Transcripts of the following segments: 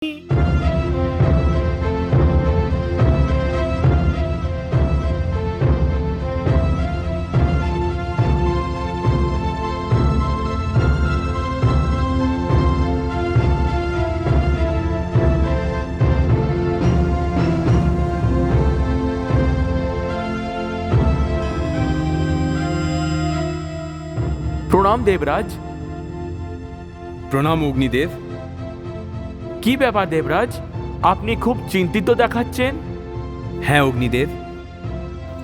প্রণাম দেবরাজ। প্রণাম অগ্নিদেব। কি ব্যাপার দেবরাজ, আপনি খুব চিন্তিত দেখাচ্ছেন। হ্যাঁ অগ্নিদেব,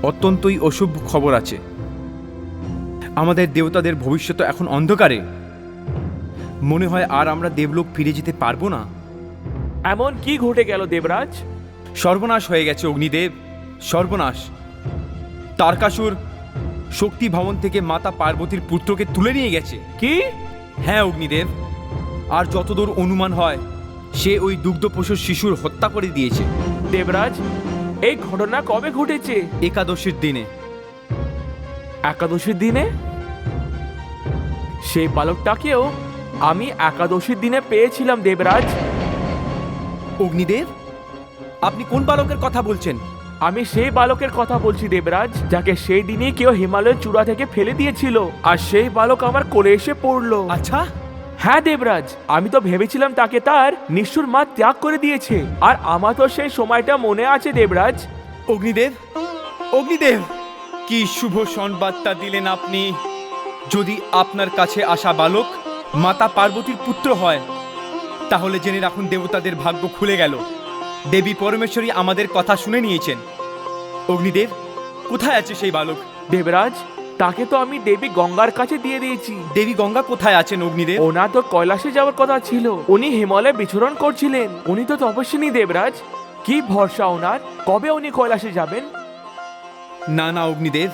অত্যন্তই অশুভ খবর আছে। আমাদের দেবতাদের ভবিষ্যৎ এখন অন্ধকারে। মনে হয় আর আমরা দেবলোক ফিরে যেতে পারবো না। এমন কি ঘটে গেল দেবরাজ? সর্বনাশ হয়ে গেছে অগ্নিদেব, সর্বনাশ। তারকাসুর শক্তি ভবন থেকে মাতা পার্বতীর পুত্রকে তুলে নিয়ে গেছে। কি? হ্যাঁ অগ্নিদেব, আর যতদূর অনুমান হয় সে ওই দুগ্ধপোষ্য শিশুর হত্যা করে দিয়েছে। দেবরাজ, এই ঘটনা কবে ঘটেছে? একাদশীর দিনে। একাদশীর দিনে? সেই বালকটাকেও আমি একাদশীর দিনে পেয়েছিলাম দেবরাজ। অগ্নিদেব, আপনি কোন বালকের কথা বলছেন? আমি সেই বালকের কথা বলছি দেবরাজ, যাকে সেই দিনই কেউ হিমালয়ের চূড়া থেকে ফেলে দিয়েছিল, আর সেই বালক আমার কোলে এসে পড়লো। আচ্ছা। হ্যাঁ দেবরাজ, আমি তো ভেবেছিলাম তাকে তার নিষ্ঠুর মা ত্যাগ করে দিয়েছে, আর আমার তো সেই সময়টা মনে আছে দেবরাজ। অগ্নিদেব, অগ্নিদেব, কি শুভ সংবাদটা দিলেন আপনি! যদি আপনার কাছে আসা বালক মাতা পার্বতীর পুত্র হয়, তাহলে জেনে রাখুন দেবতাদের ভাগ্য খুলে গেল। দেবী পরমেশ্বরী আমাদের কথা শুনে নিয়েছেন। অগ্নিদেব, কোথায় আছে সেই বালক? দেবরাজ, তাকে তো আমি দেবী গঙ্গার কাছে দিয়ে দিয়েছি। দেবী গঙ্গা কোথায় আছেন অগ্নিদেব? ওনার তো কৈলাসে যাওয়ার কথা ছিল, উনি হিমালয়ে বিচরণ করছিলেন। উনি তো তপস্বিনী দেবরাজ, কি ভরসা ওনার, কবে উনি কৈলাসে যাবেন? না না অগ্নিদেব,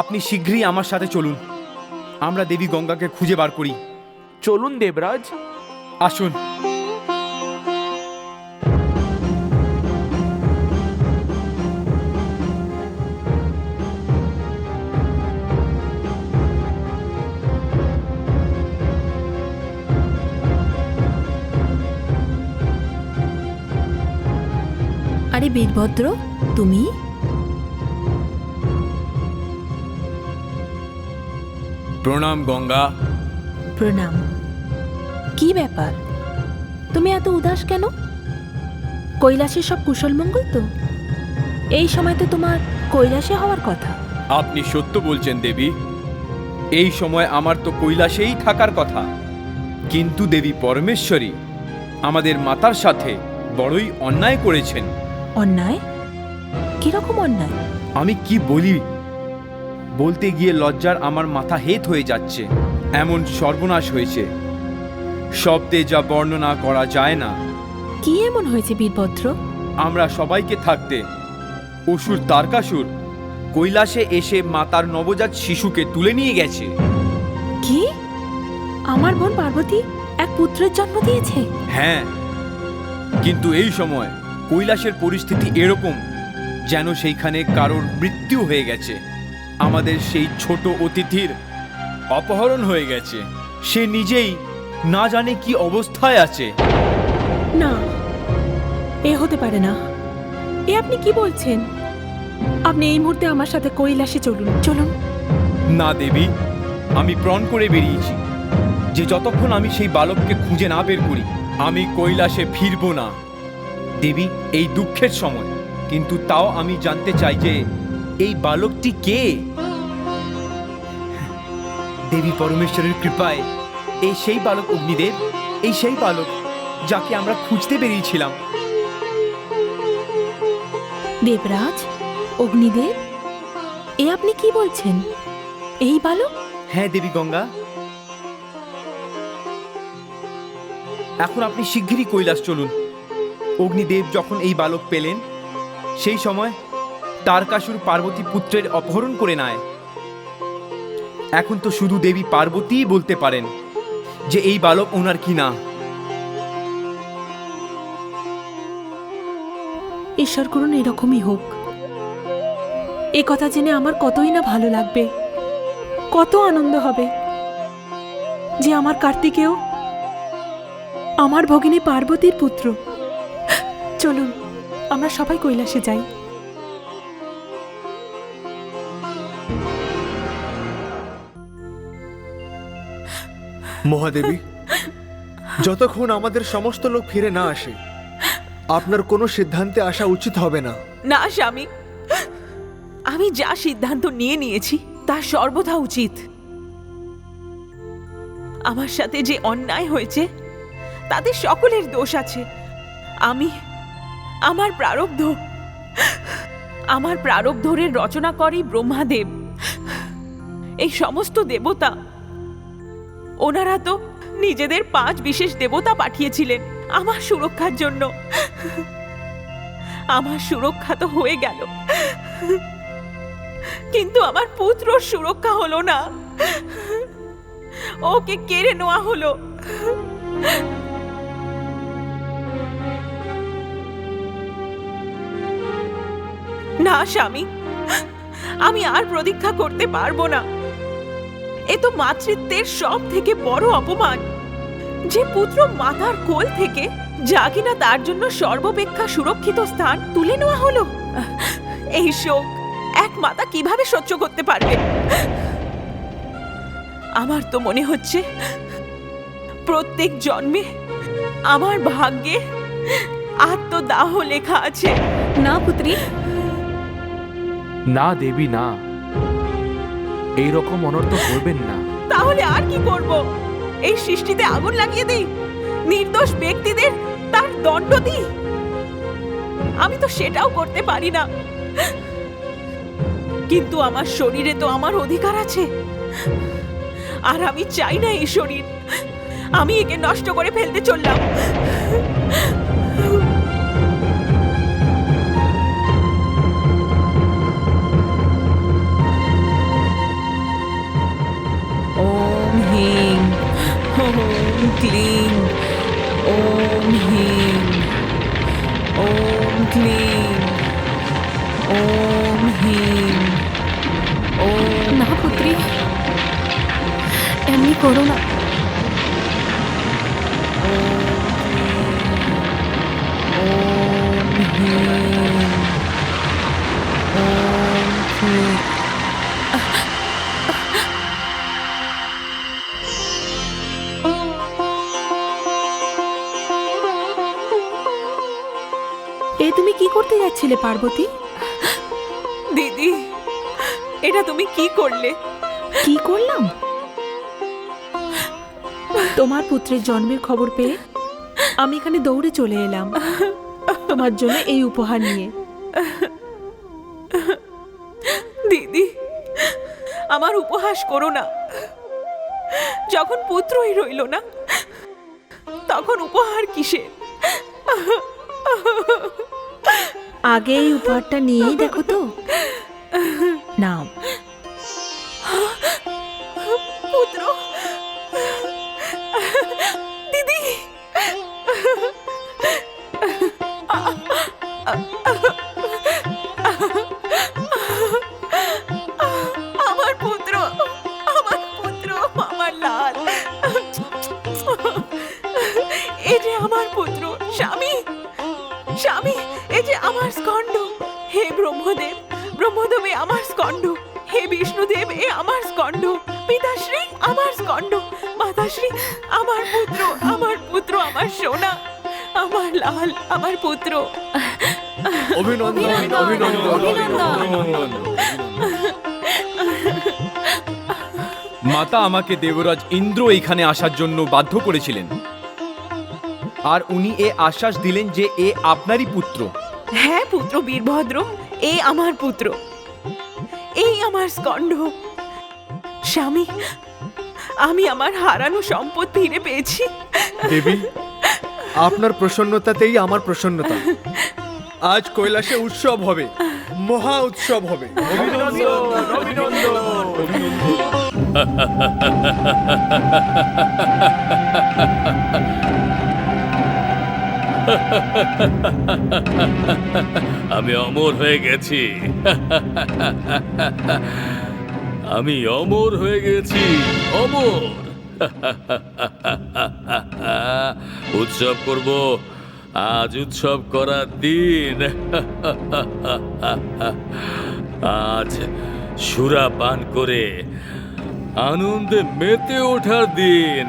আপনি শীঘ্রই আমার সাথে চলুন, আমরা দেবী গঙ্গাকে খুঁজে বার করি। চলুন দেবরাজ। আসুন। আরে বীরভদ্র, তুমি? প্রণাম গঙ্গা। প্রণাম। কি ব্যাপার, তুমি এত উদাস কেন? কৈলাসে সব কুশল মঙ্গল তো? এই সময় তো তোমার কৈলাসে হওয়ার কথা। আপনি সত্য বলছেন দেবী, এই সময় আমার তো কৈলাসেই থাকার কথা। কিন্তু দেবী পরমেশ্বরী আমাদের মাতার সাথে বড়ই অন্যায় করেছেন। অন্যায়? কিরকম অন্যায়? আমি কি বলি, বলতে গিয়ে লজ্জার আমার মাথা হেত হয়ে যাচ্ছে। এমন সর্বনাশ হয়েছে, শব্দে যা বর্ণনা করা যায় না। কি এমন হয়েছে বীরভদ্র? আমরা সবাইকে থাকতে অসুর তারকাসুর কৈলাসে এসে মাতার নবজাত শিশুকে তুলে নিয়ে গেছে। কি? আমার বোন পার্বতী এক পুত্রের জন্ম দিয়েছে? হ্যাঁ, কিন্তু এই সময় কৈলাসের পরিস্থিতি এরকম যেন সেইখানে কারোর মৃত্যু হয়ে গেছে। আমাদের সেই ছোট অতিথির অপহরণ হয়ে গেছে। সে নিজেই না জানে কি অবস্থায় আছে। না, এ হতে পারে না। এ আপনি কি বলছেন? আপনি এই মুহূর্তে আমার সাথে কৈলাসে চলুন, চলুন। না দেবী, আমি প্রণ করে বেরিয়েছি যে যতক্ষণ আমি সেই বালককে খুঁজে না বের করি আমি কৈলাসে ফিরব না। দেবী, এই দুঃখের সময়, কিন্তু তাও আমি জানতে চাই যে এই বালকটি কে। দেবী পরমেশ্বরের কৃপায় এই সেই বালক অগ্নিদেব, এই সেই বালক যাকে আমরা খুঁজতে বেরিয়েছিলাম। দেবরাজ, অগ্নিদেব, এ আপনি কি বলছেন? এই বালক? হ্যাঁ দেবী গঙ্গা, এখন আপনি শিগগিরই কৈলাস চলুন। অগ্নিদেব যখন এই বালক পেলেন, সেই সময় তারকাসুর পার্বতী পুত্রের অপহরণ করে নেয়। এখন তো শুধু দেবী পার্বতীই বলতে পারেন যে এই বালক ওনার কি না। ঈশ্বর করুন এরকমই হোক। এ কথা জেনে আমার কতই না ভালো লাগবে, কত আনন্দ হবে যে আমার কার্তিকেও আমার ভগিনী পার্বতীর পুত্র। চলুন আমরা সবাই কৈলাসে যাই। মহাদেবী, যতক্ষণ আমাদের সমস্ত লোক ফিরে না আসে আপনার কোনো সিদ্ধান্তে আসা উচিত হবে না। না স্বামী, আমি যা সিদ্ধান্ত নিয়েছি তা সর্বদা উচিত। আমার সাথে যে অন্যায় হয়েছে তাতে সকলের দোষ আছে। আমার প্রারব্ধের রচনা করেই ব্রহ্মাদেব। এই সমস্ত দেবতা, ওনারা তো নিজেদের 5 বিশেষ দেবতা পাঠিয়েছিলেন আমার সুরক্ষার জন্য। আমার সুরক্ষা তো হয়ে গেল, কিন্তু আমার পুত্রর সুরক্ষা হলো না। ওকে কেড়ে নেওয়া হলো। না স্বামী, আমি আর প্রতীক্ষা করতে পারবো না। এ তো মাতৃত্বের সব থেকে বড় অপমান, যে পুত্র মাতার কোল থেকে যা কিনা তার জন্য সর্বাপেক্ষা সুরক্ষিত স্থান তুলে নেওয়া হলো। এই শোক এক মাতা কিভাবে সহ্য করতে পারবে? আমার তো মনে হচ্ছে প্রত্যেক জন্মে আমার ভাগ্যে আত্মদাহ লেখা আছে। না পুত্রী, না দেবী, না, এই রকম অনর্থ করবেন না। তাহলে আর কি করব? এই সৃষ্টিতে আগুন লাগিয়ে দিই, নির্দোষ ব্যক্তিদের তার দণ্ড দিই? আমি তো সেটাও করতে পারি না। কিন্তু আমার শরীরে তো আমার অধিকার আছে, আর আমি চাই না এই শরীর। আমি একে নষ্ট করে ফেলতে চললাম। ওম হিং ওম ক্লিং ওম হিং ওম ক্লিং ওম হিং ওম। না পুত্রী, এমনি করো না। ওম হিং ওম ক্লিং। এ তুমি কি করতে যাচ্ছিলে পার্বতী? দিদি, এটা তুমি কি করলে? কি করলাম? তোমার পুত্রের জন্মের খবর পেয়ে আমি এখানে দৌড়ে চলে এলাম তোমার জন্য এই উপহার নিয়ে। দিদি, আমার উপহাস করো না। যখন পুত্রই রইল না, তখন উপহার কিসে? আগে এই উপহারটা নিয়েই দেখো তো। নাও। পুত্র, দিদি, আমার পুত্র, আমার পুত্র, আমার লাল। এই যে আমার পুত্র, স্বামী, স্বামী, এই যে আমার স্কন্দ। হে ব্রহ্মদেব, ব্রহ্মদেব এ আমার স্কন্দ। হে বিষ্ণুদেব, এ আমার স্কন্দ। পিতাশ্রী, আমার স্কন্দ। মাতাশ্রী, আমার পুত্র, আমার পুত্র, আমার সোনা, আমার লাল, আমার পুত্র। অভিনন্দন, অভিনন্দন, অভিনন্দন। মাতা আমাকে দেবরাজ ইন্দ্র এখানে আসার জন্য বাধ্য করেছিলেন, আর উনি এ আশ্বাস দিলেন যে এ আপনারই পুত্র। হ্যাঁ পুত্র বীরভদ্র, এই আমার পুত্র, এই আমার স্কন্দ। স্বামী, আমি আমার হারানো সম্পদ ফিরে পেয়েছি। দেবী, আপনার প্রসন্নতাতেই আমার প্রসন্নতা। আজ কৈলাসে উৎসব হবে, মহা উৎসব হবে। আমি অমর হয়ে গেছি। আমি অমর হয়ে গেছি, অমর। উৎসব করব, আজ উৎসব করার দিন। আজ সুরা পান করে আনন্দে মেতে ওঠার দিন।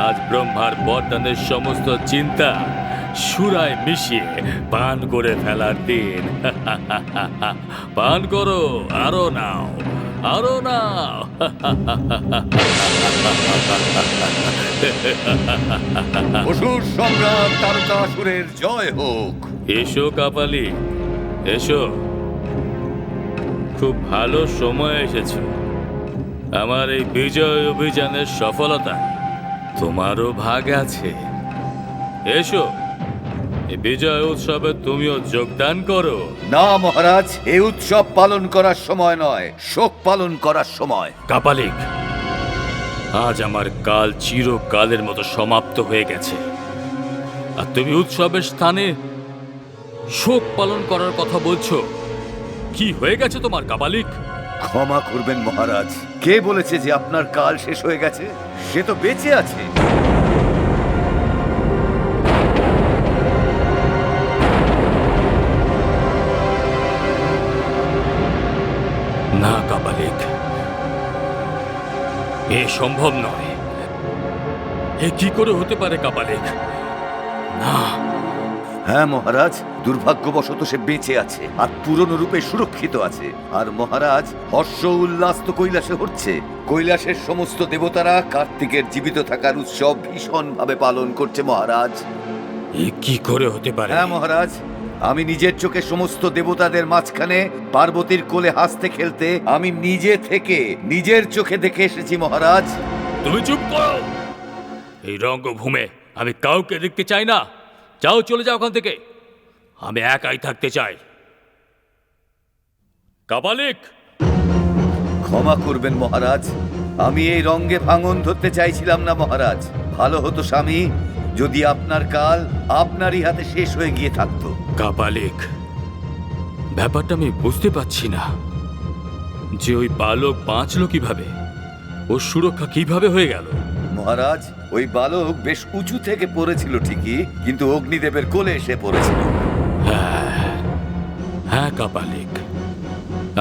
আজ ব্রহ্মার বরদানের সমস্ত চিন্তা সুরায় মিশিয়ে পান করে ফেলার দিন। পান করো, আরো নাও, আরো নাও। অসুর সম্রাট তারকাসুরের জয় হোক। এসো কাপালি, এসো। খুব ভালো সময় এসেছো। আমার এই বিজয় অভিযানের সফলতা তোমারও ভাগ আছে। এসো, এই বিজয় উৎসবে তুমিও যোগদান করো। না মহারাজ, এই উৎসব পালন করার সময় নয়, শোক পালন করার সময়। কাপালিক, আজ আমার কাল চিরকালের মতো সমাপ্ত হয়ে গেছে, আর তুমি উৎসবের স্থানে শোক পালন করার কথা বলছো। কি হয়ে গেছে তোমার কাপালিক? ক্ষমা করবেন মহারাজ, কে বলেছে যে আপনার কাল শেষ হয়ে গেছে? সে তো বেঁচে আছে। না কাপালিক, এ সম্ভব নয়। এ কি করে হতে পারে কাপালিক? না। হ্যাঁ মহারাজ, দুর্ভাগ্যবশত সে বেঁচে আছে আর পুরনো রূপে সুরক্ষিত আছে। আর মহারাজ, হর্ষ উল্লাস তো কৈলাসে হচ্ছে। কৈলাসের সমস্ত দেবতারা কার্তিকের জীবিত থাকার উৎসব ভীষণভাবে পালন করছে মহারাজ। এ কি করে হতে পারে? হ্যাঁ মহারাজ, আমি নিজের চোখে সমস্ত দেবতাদের মাঝখানে পার্বতীর কোলে হাসতে খেলতে আমি নিজে থেকে নিজের চোখে দেখে এসেছি মহারাজ। তুমি চুপ করো। এই রঙ্গভূমে আমি কাউকে দেখতে চাই না। যাও, চলে যাও ওখান থেকে। আমি একাই থাকতে চাই। কাপালিক, ক্ষমা করবেন মহারাজ, আমি এই রঙ্গে ভাঙন ধরতে চাইছিলাম না মহারাজ। ভালো হতো স্বামী যদি আপনার কাল আপনারই হাতে শেষ হয়ে গিয়ে থাকতো। কাপালিক, ব্যাপারটা আমি বুঝতে পারছি না যে ওই বালক বাঁচলো কিভাবে, ওর সুরক্ষা কিভাবে হয়ে গেল। মহারাজ, ওই বালক বেশ উঁচু থেকে পড়েছিল ঠিকই, কিন্তু অগ্নিদেবের কোলে এসে পড়েছিল। হ্যাঁ কাপালিক,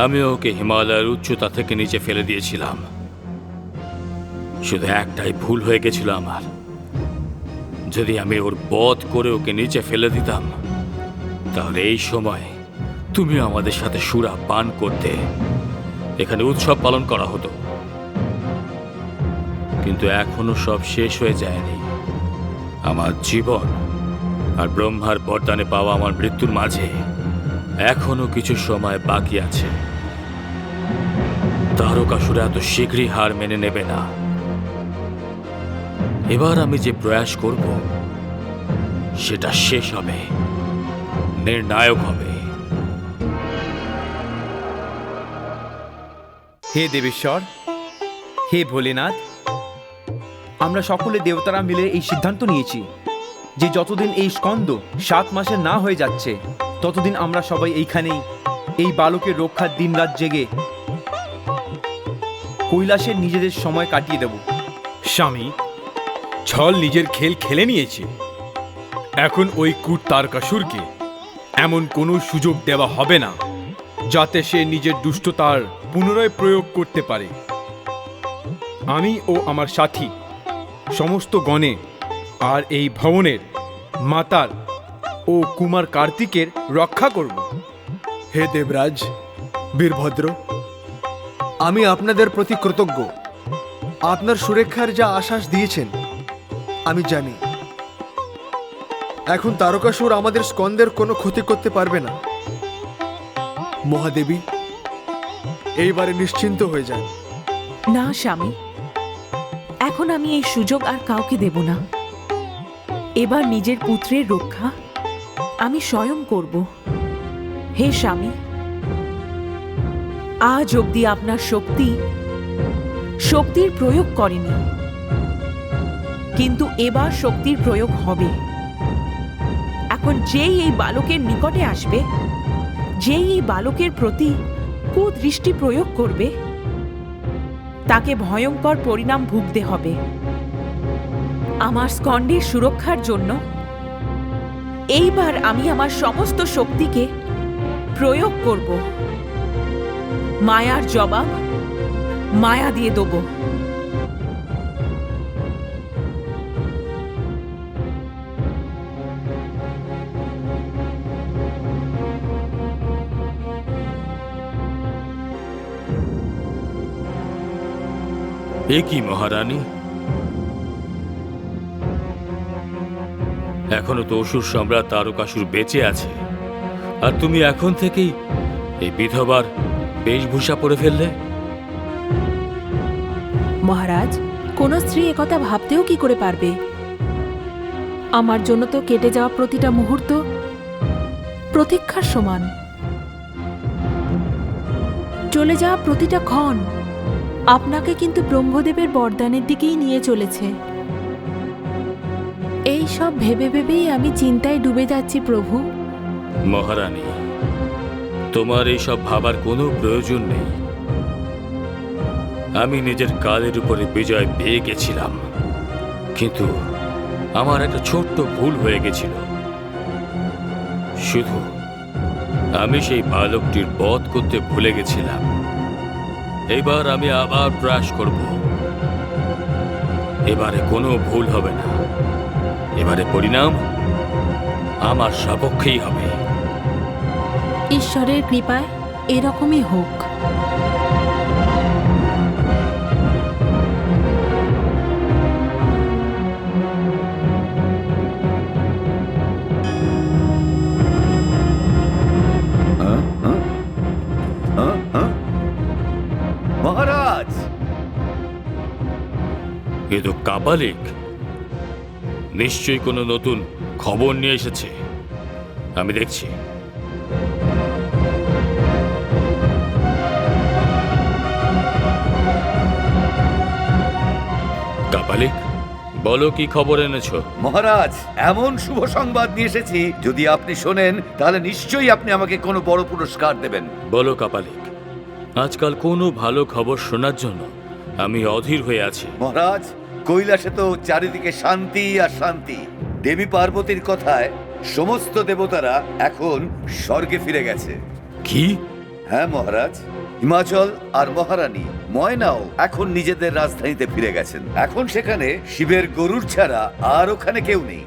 আমি ওকে হিমালয়ের উচ্চতা থেকে নিচে ফেলে দিয়েছিলাম। শুধু একটাই ভুল হয়ে গেছিল আমার। যদি আমি ওর বধ করে ওকে নিচে ফেলে দিতাম, তাহলে এই সময় তুমি আমাদের সাথে সুরা পান করতে, এখানে উৎসব পালন করা হতো। কিন্তু এখনো সব শেষ হয়ে যায়নি। আমার জীবন আর ব্রহ্মার বরদানে পাওয়া আমার মৃত্যুর মাঝে এখনো কিছু সময় বাকি আছে। তারকাসুর এত শীঘ্রই হার মেনে নেবে না। এবার আমি যে প্রয়াস করব সেটা শেষ হবে, নির্ণায়ক হবে। হে দেবেশ্বর, হে ভোলেনাথ, আমরা সকলে দেবতারা মিলে এই সিদ্ধান্ত নিয়েছি যে যতদিন এই স্কন্দ 7 মাসের না হয়ে যাচ্ছে, ততদিন আমরা সবাই এইখানেই এই বালকের রক্ষার দিনরাত জেগে কৈলাসে নিজেদের সময় কাটিয়ে দেব। স্বামী, ছল নিজের খেল খেলে নিয়েছে। এখন ওই কূট তারকাসুরকে এমন কোনো সুযোগ দেওয়া হবে না যাতে সে নিজের দুষ্টতার পুনরায় প্রয়োগ করতে পারে। আমি ও আমার সাথী সমস্ত গণে আর এই ভবনের মাতার ও কুমার কার্তিকের রক্ষা করব। হে দেবরাজ, বীরভদ্র, আমি আপনাদের প্রতি কৃতজ্ঞ। আপনার সুরক্ষার যা আশ্বাস দিয়েছেন আমি জানি। এখন তারকাসুর আমাদের স্কন্দের কোনো ক্ষতি করতে পারবে না। মহাদেবী, এইবারে নিশ্চিন্ত হয়ে যান। না স্বামী, এখন আমি এই সুযোগ আর কাউকে দেব না। এবার নিজের পুত্রের রক্ষা আমি স্বয়ং করব। হে স্বামী, আজ অবধি আপনার শক্তির প্রয়োগ করেনি, কিন্তু এবার শক্তির প্রয়োগ হবে। এখন যেই এই বালকের নিকটে আসবে, যেই এই বালকের প্রতি কুদৃষ্টি প্রয়োগ করবে, তাকে ভয়ঙ্কর পরিণাম ভুগতে হবে। আমার স্কন্দের সুরক্ষার জন্য এইবার আমি আমার সমস্ত শক্তিকে প্রয়োগ করব। মায়ার জবাব মায়া দিয়ে দেব। এ কি মহারানী, এখনো তো অসুর সম্রাট তারকাসুর বেঁচে আছে, আর তুমি এখন থেকেই এই বিধবার বেশভূষা পরে ফেললে? মহারাজ, কোনো স্ত্রী একথা ভাবতেও কি করে পারবে? আমার জন্য তো কেটে যাওয়া প্রতিটা মুহূর্ত প্রতীক্ষার সমান, চলে যাওয়া প্রতিটা ক্ষণ আপনাকে কিন্তু ব্রহ্মদেবের বরদানের দিকেই নিয়ে চলেছে। এই সব ভেবে ভেবেই আমি চিন্তায় ডুবে যাচ্ছি প্রভু। মহারানী, তোমার এইসব ভাবার কোনো প্রয়োজন নেই। আমি নিজের কালের উপরে বিজয় পেয়ে গেছিলাম, কিন্তু আমার একটা ছোট্ট ভুল হয়ে গেছিল। শুধু আমি সেই বালকটির বধ করতে ভুলে গেছিলাম। এবার আমি আবার প্রয়াস করব। এবারে কোনো ভুল হবে না। এবারে পরিণাম আমার সপক্ষেই হবে। ঈশ্বরের কৃপায় এরকমই হোক। মহারাজ, এ তো কাপালিক, নিশ্চয়ই কোনো নতুন খবর নিয়ে এসেছে। আমি দেখছি। কাপালিক, বলো কি খবর এনেছো? মহারাজ, এমন শুভ সংবাদ নিয়ে এসেছি, যদি আপনি শোনেন তাহলে নিশ্চয়ই আপনি আমাকে কোনো বড় পুরস্কার দেবেন। বলো কাপালিক, আজকাল কোনো ভালো খবর শোনার জন্য আমি অধীর হয়ে আছি। মহারাজ, কৈলাসে তো চারিদিকে শান্তি আর শান্তি। দেবী পার্বতীর কথায় সমস্ত দেবতারা এখন স্বর্গে ফিরে গেছে। কি? হ্যাঁ মহারাজ, হিমাচল আর মহারানী ময়নাও এখন নিজেদের রাজধানীতে ফিরে গেছেন। এখন সেখানে শিবের গরুর ছাড়া আর ওখানে কেউ নেই।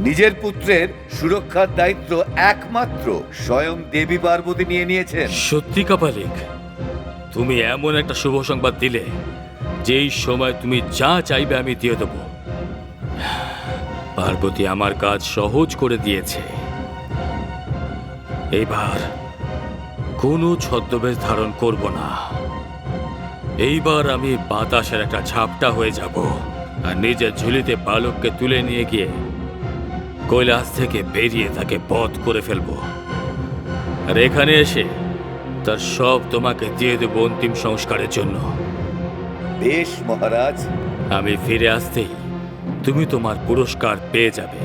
নিজের পুত্রের সুরক্ষার দায়িত্ব একমাত্র স্বয়ং দেবী পার্বতী নিয়ে নিয়েছেন। সত্যি কাপালিক, তুমি এমন একটা শুভ সংবাদ দিলে যেই সময় তুমি যা চাইবে আমি দিয়ে দেব। পার্বতী আমার কাজ সহজ করে দিয়েছে। এবার কোনো ছদ্মবেশ ধারণ করব না। এইবার আমি বাতাসের একটা ঝাপটা হয়ে যাব, আর নিজের ঝুলিতে বালককে তুলে নিয়ে গিয়ে কৈলাস থেকে বেরিয়ে তাকে বধ করে ফেলবো। আর এখানে এসে তার সব তোমাকে দিয়ে দেব অন্তিম সংস্কারের জন্য। বেশ মহারাজ। আমি ফিরে আসতেই তুমি তোমার পুরস্কার পেয়ে যাবে।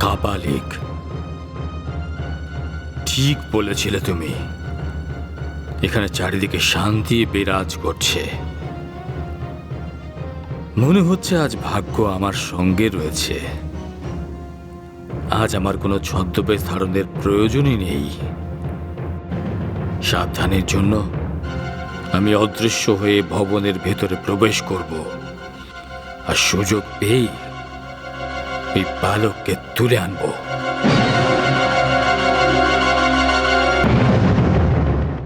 কাপালিক, ঠিক বলেছিলে তুমি। এখানে চারিদিকে শান্তি বিরাজ করছে। মনে হচ্ছে আজ ভাগ্য আমার সঙ্গে রয়েছে। আজ আমার কোনো ছদ্মবেশ ধারণের প্রয়োজনই নেই। সাবধানের জন্য আমি অদৃশ্য হয়ে ভবনের ভেতরে প্রবেশ করব, আর সুযোগ পেয়েই এই বালককে তুলে আনবো।